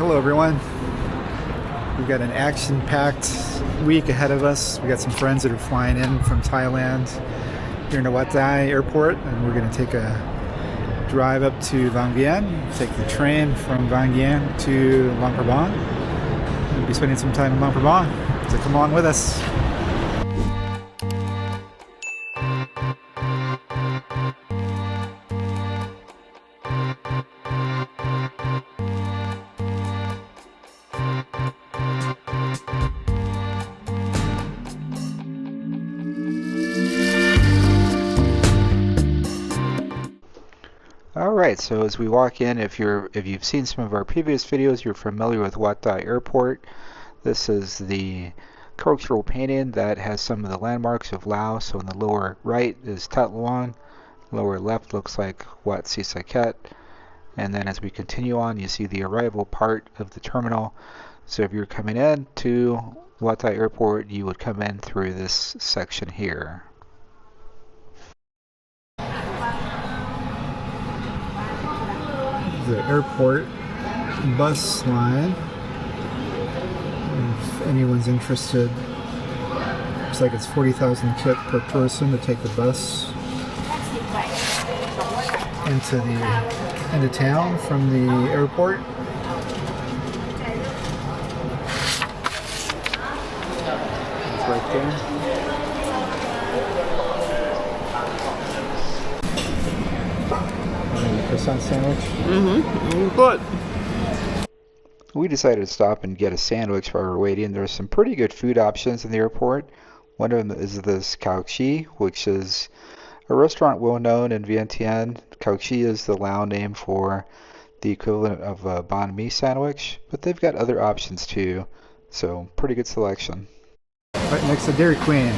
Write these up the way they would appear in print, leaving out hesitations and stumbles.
Hello everyone. We've got an action-packed week ahead of us. We got some friends that are flying in from Thailand here in Wat Dai Airport, and we're going to take a drive up to Vang Vieng, take the train from Vang Vieng to Luang Prabang. We'll be spending some time in Luang Prabang, so come along with us. Alright, so as we walk in, if you've seen some of our previous videos, you're familiar with Wat Dai Airport. This is the cultural painting that has some of the landmarks of Laos. So in the lower right is Tat Luang, lower left looks like Wat Si Saket, and then as we continue on, you see the arrival part of the terminal. So if you're coming in to Wat Dai Airport, you would come in through this section here. The airport bus line. If anyone's interested, looks like it's 40,000 kip per person to take the bus into town from the airport. It's right there. Croissant sandwich? Good. We decided to stop and get a sandwich while we were waiting. There's some pretty good food options in the airport. One of them is this Cao Chi, which is a restaurant well known in Vientiane. Cao Chi is the Lao name for the equivalent of a banh mi sandwich, but they've got other options too, so pretty good selection. Right next to Dairy Queen.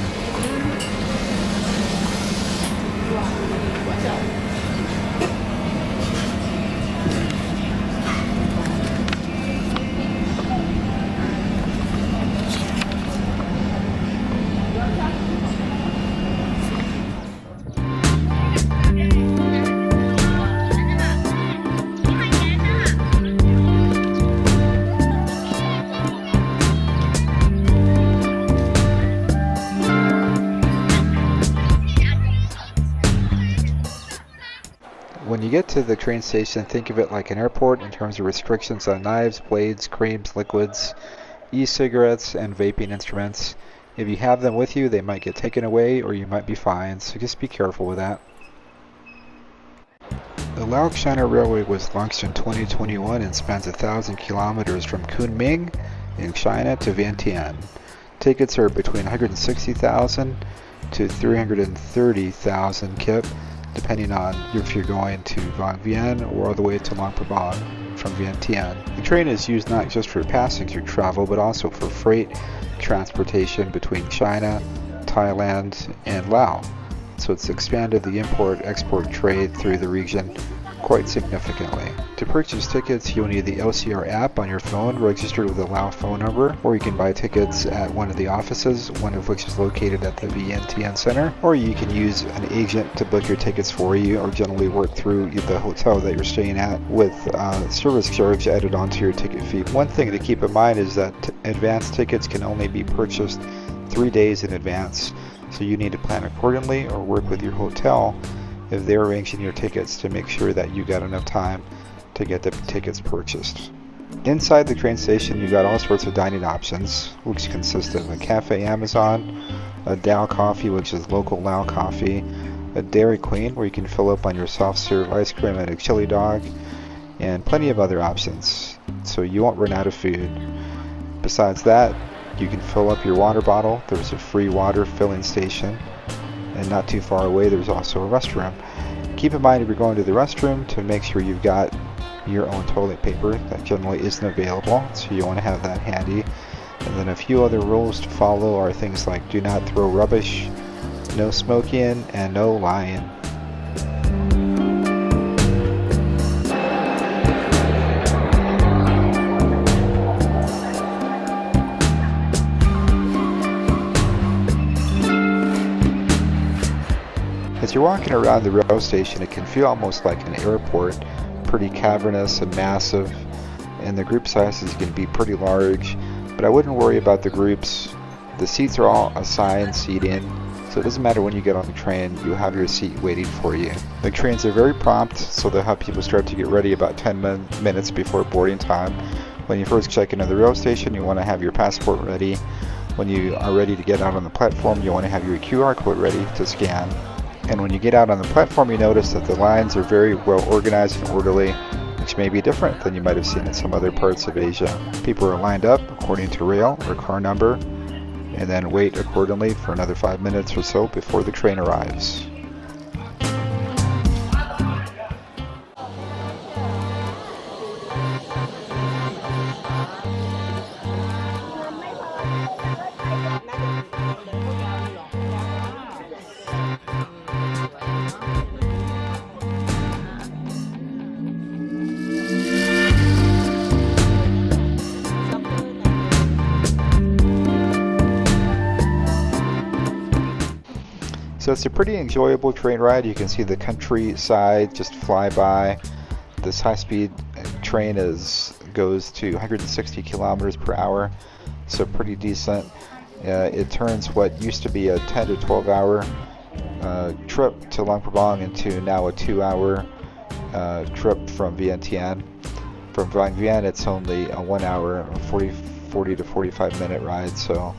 When you get to the train station, think of it like an airport in terms of restrictions on knives, blades, creams, liquids, e-cigarettes, and vaping instruments. If you have them with you, they might get taken away or you might be fined, so just be careful with that. The Lao-China Railway was launched in 2021 and spans 1,000 kilometers from Kunming in China to Vientiane. Tickets are between 160,000 to 330,000 kip, depending on if you're going to Vang Vieng or all the way to Luang Prabang from Vientiane. The train is used not just for passenger travel, but also for freight transportation between China, Thailand, and Laos. So it's expanded the import-export trade through the region quite significantly. To purchase tickets, you'll need the LCR app on your phone registered with a Lao phone number, or you can buy tickets at one of the offices, one of which is located at the Vientiane Center, or you can use an agent to book your tickets for you, or generally work through the hotel that you're staying at with service charge added onto your ticket fee. One thing to keep in mind is that advance tickets can only be purchased 3 days in advance, so you need to plan accordingly or work with your hotel if they're arranging your tickets to make sure that you got enough time to get the tickets purchased. Inside the train station, you got all sorts of dining options, which consist of a Cafe Amazon, a Dao Coffee, which is local Lao coffee, a Dairy Queen, where you can fill up on your soft-serve ice cream and a chili dog, and plenty of other options, so you won't run out of food. Besides that, you can fill up your water bottle. There's a free water filling station, and not too far away there's also a restroom. Keep in mind if you're going to the restroom to make sure you've got your own toilet paper. That generally isn't available, so you want to have that handy. And then a few other rules to follow are things like do not throw rubbish, no smoking, and no lying. As you're walking around the rail station, it can feel almost like an airport, pretty cavernous and massive, and the group sizes can be pretty large, but I wouldn't worry about the groups. The seats are all assigned seating, so it doesn't matter when you get on the train, you have your seat waiting for you. The trains are very prompt, so they'll have people start to get ready about 10 minutes before boarding time. When you first check into the rail station, you want to have your passport ready. When you are ready to get out on the platform, you want to have your QR code ready to scan. And when you get out on the platform, you notice that the lines are very well organized and orderly, which may be different than you might have seen in some other parts of Asia. People are lined up according to rail or car number, and then wait accordingly for another 5 minutes or so before the train arrives. So it's a pretty enjoyable train ride. You can see the countryside just fly by. This high-speed train goes to 160 kilometers per hour, so pretty decent. It turns what used to be a 10 to 12 hour trip to Luang Prabang into now a 2-hour trip from Vientiane. From Vientiane, it's only a 1 hour, 40 to 45 minute ride, so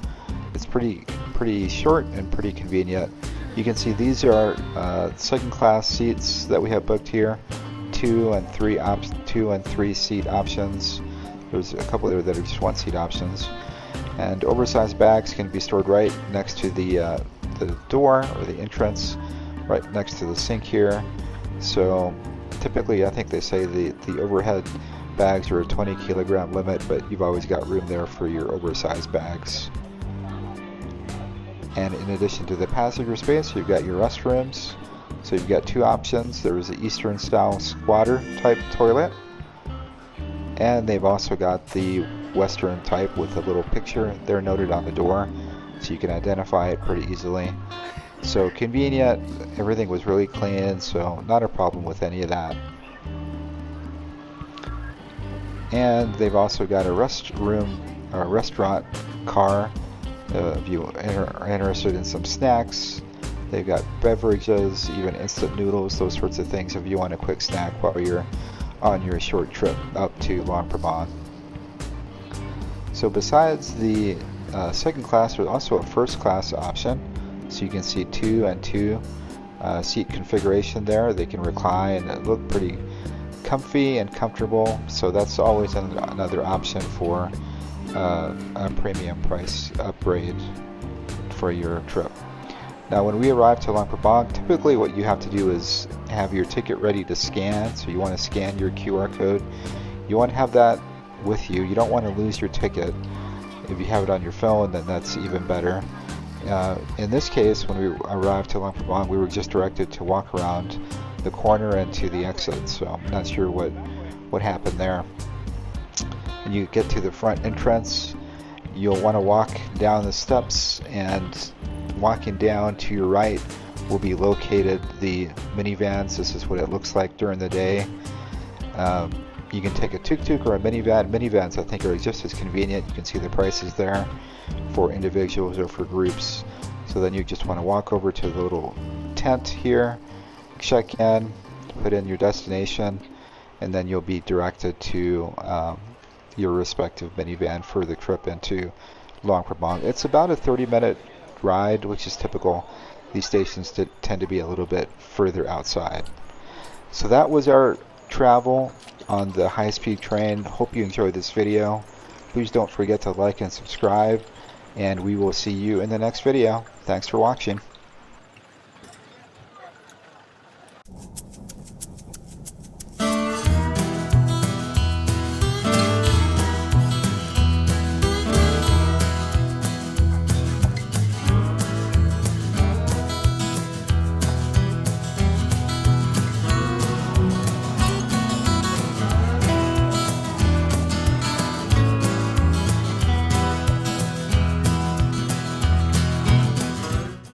it's pretty short and pretty convenient. You can see these are second class seats that we have booked here. 2 and 3 seat options. There's a couple there that are just 1 seat options. And oversized bags can be stored right next to the door or the entrance, right next to the sink here. So typically I think they say the overhead bags are a 20 kilogram limit, but you've always got room there for your oversized bags. And in addition to the passenger space, you've got your restrooms. So you've got 2 options. There's the Eastern style squatter type toilet, and they've also got the Western type with a little picture there noted on the door, so you can identify it pretty easily. So convenient, everything was really clean, so not a problem with any of that. And they've also got a restaurant car. If you are interested in some snacks, they've got beverages, even instant noodles, those sorts of things if you want a quick snack while you're on your short trip up to Luang Prabang. So besides the second class, there's also a first class option. So you can see 2 and 2 seat configuration there. They can recline and look pretty comfy and comfortable. So that's always another option for a premium price upgrade for your trip. Now when we arrive to Luang Prabang, typically what you have to do is have your ticket ready to scan. So you want to scan your QR code. You want to have that with you. You don't want to lose your ticket. If you have it on your phone, then that's even better. In this case, when we arrived to Luang Prabang, we were just directed to walk around the corner and to the exit, so I'm not sure what happened there. When you get to the front entrance, you'll want to walk down the steps, and walking down to your right will be located the minivans. This is what it looks like during the day. You can take a tuk-tuk or a minivan. Minivans I think are just as convenient. You can see the prices there for individuals or for groups. So then you just want to walk over to the little tent here, check in, put in your destination, and then you'll be directed to your respective minivan for the trip into Luang Prabang. It's about a 30-minute ride, which is typical. These stations tend to be a little bit further outside. So that was our travel on the high-speed train. Hope you enjoyed this video. Please don't forget to like and subscribe, and we will see you in the next video. Thanks for watching.